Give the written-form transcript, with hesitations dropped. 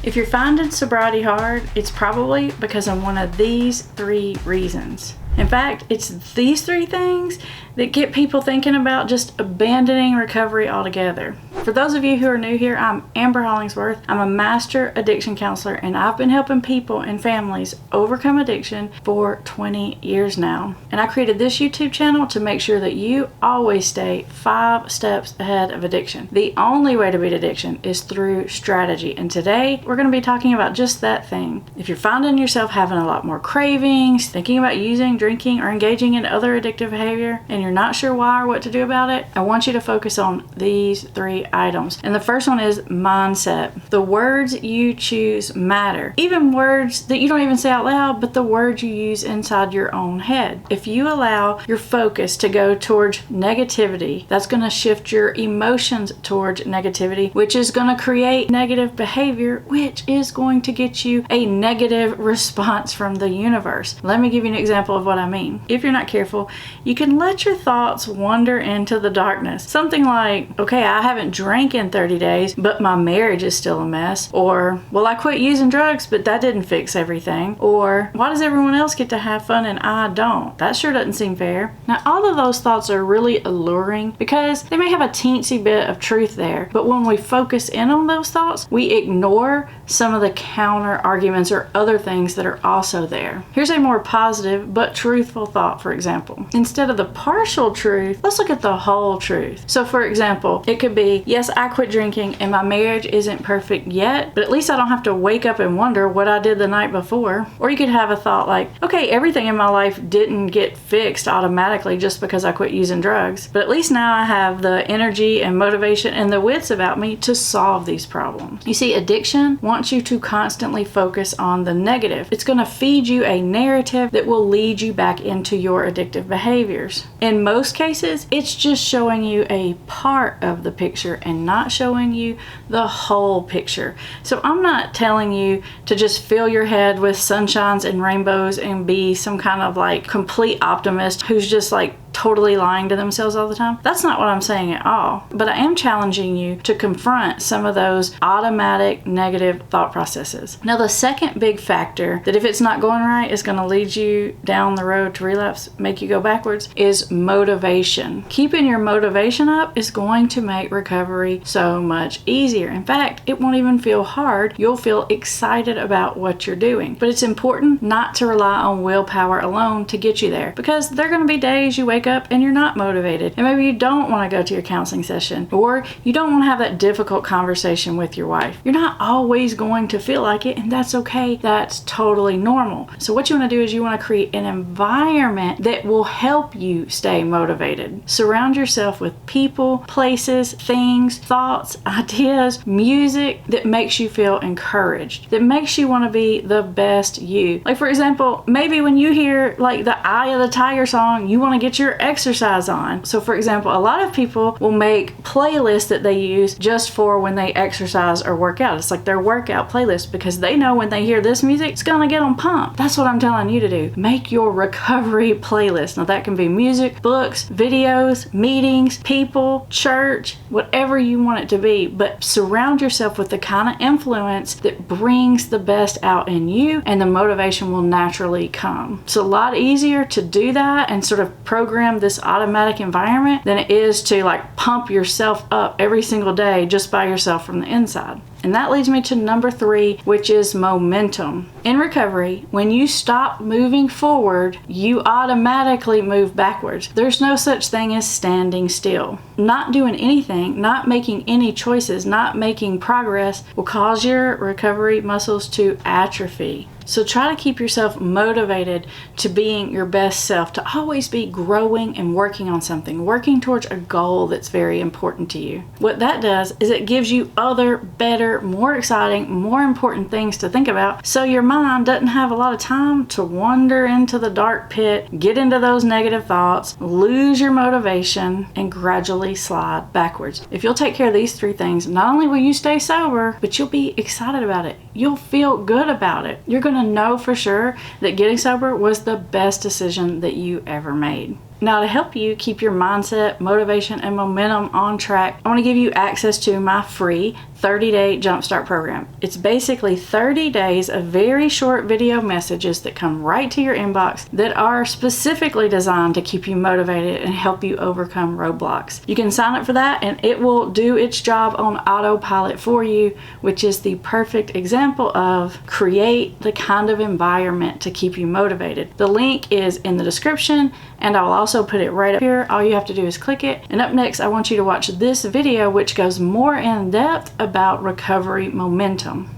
If you're finding sobriety hard, it's probably because of one of these 3 reasons. In fact, it's these 3 things that get people thinking about just abandoning recovery altogether. For those of you who are new here, I'm Amber Hollingsworth. I'm a master addiction counselor, and I've been helping people and families overcome addiction for 20 years now. And I created this YouTube channel to make sure that you always stay 5 steps ahead of addiction. The only way to beat addiction is through strategy. And today, we're going to be talking about just that thing. If you're finding yourself having a lot more cravings, thinking about using, drinking, or engaging in other addictive behavior, and you're not sure why or what to do about it, I want you to focus on these 3 items. And the first one is mindset. The words you choose matter. Even words that you don't even say out loud, but the words you use inside your own head. If you allow your focus to go towards negativity, that's going to shift your emotions towards negativity, which is going to create negative behavior, which is going to get you a negative response from the universe. Let me give you an example of what I mean. If you're not careful, you can let your thoughts wander into the darkness. Something like, okay, I haven't drank in 30 days, but my marriage is still a mess. Or, well, I quit using drugs, but that didn't fix everything. Or, why does everyone else get to have fun and I don't? That sure doesn't seem fair. Now, all of those thoughts are really alluring because they may have a teensy bit of truth there. But when we focus in on those thoughts, we ignore some of the counter arguments or other things that are also there. Here's a more positive but truthful thought, for example. Instead of the partial truth, let's look at the whole truth. So for example, it could be, yes, I quit drinking and my marriage isn't perfect yet, but at least I don't have to wake up and wonder what I did the night before. Or you could have a thought like, okay, everything in my life didn't get fixed automatically just because I quit using drugs, but at least now I have the energy and motivation and the wits about me to solve these problems. You see, addiction wants you to constantly focus on the negative. It's going to feed you a narrative that will lead you back into your addictive behaviors. In most cases, it's just showing you a part of the picture and not showing you the whole picture. So I'm not telling you to just fill your head with sunshines and rainbows and be some kind of like complete optimist who's just like totally lying to themselves all the time. That's not what I'm saying at all. But I am challenging you to confront some of those automatic negative thought processes. Now, the second big factor that if it's not going right is going to lead you down the road to relapse, make you go backwards, is motivation. Keeping your motivation up is going to make recovery so much easier. In fact, it won't even feel hard. You'll feel excited about what you're doing. But it's important not to rely on willpower alone to get you there, because there are going to be days you wake up and you're not motivated, and maybe you don't want to go to your counseling session, or you don't want to have that difficult conversation with your wife. You're not always going to feel like it, and that's okay. That's totally normal. So what you want to do is you want to create an environment that will help you stay motivated. Surround yourself with people, places, things, thoughts, ideas, music that makes you feel encouraged, that makes you want to be the best you. Like, for example, maybe when you hear like the Eye of the Tiger song, you want to get your exercise on. So for example, a lot of people will make playlists that they use just for when they exercise or work out. It's like their workout playlist because they know when they hear this music, it's gonna get them pumped. That's what I'm telling you to do. Make your recovery playlist. Now that can be music, books, videos, meetings, people, church, whatever you want it to be, but surround yourself with the kind of influence that brings the best out in you, and the motivation will naturally come. It's a lot easier to do that and sort of program this automatic environment than it is to like pump yourself up every single day just by yourself from the inside. And that leads me to number 3, which is momentum. In recovery, when you stop moving forward, you automatically move backwards. There's no such thing as standing still. Not doing anything, not making any choices, not making progress will cause your recovery muscles to atrophy. So try to keep yourself motivated to being your best self, to always be growing and working on something, working towards a goal that's very important to you. What that does is it gives you other, better, more exciting, more important things to think about, so your mind doesn't have a lot of time to wander into the dark pit, get into those negative thoughts, lose your motivation, and gradually slide backwards. If you'll take care of these 3 things, not only will you stay sober, but you'll be excited about it. You'll feel good about it. You're going to know for sure that getting sober was the best decision that you ever made. Now, to help you keep your mindset, motivation, and momentum on track, I want to give you access to my free 30-day Jumpstart program. It's basically 30 days of very short video messages that come right to your inbox that are specifically designed to keep you motivated and help you overcome roadblocks. You can sign up for that and it will do its job on autopilot for you, which is the perfect example of create the kind of environment to keep you motivated. The link is in the description and I'll also put it right up here. All you have to do is click it. And up next, I want you to watch this video, which goes more in depth about recovery momentum.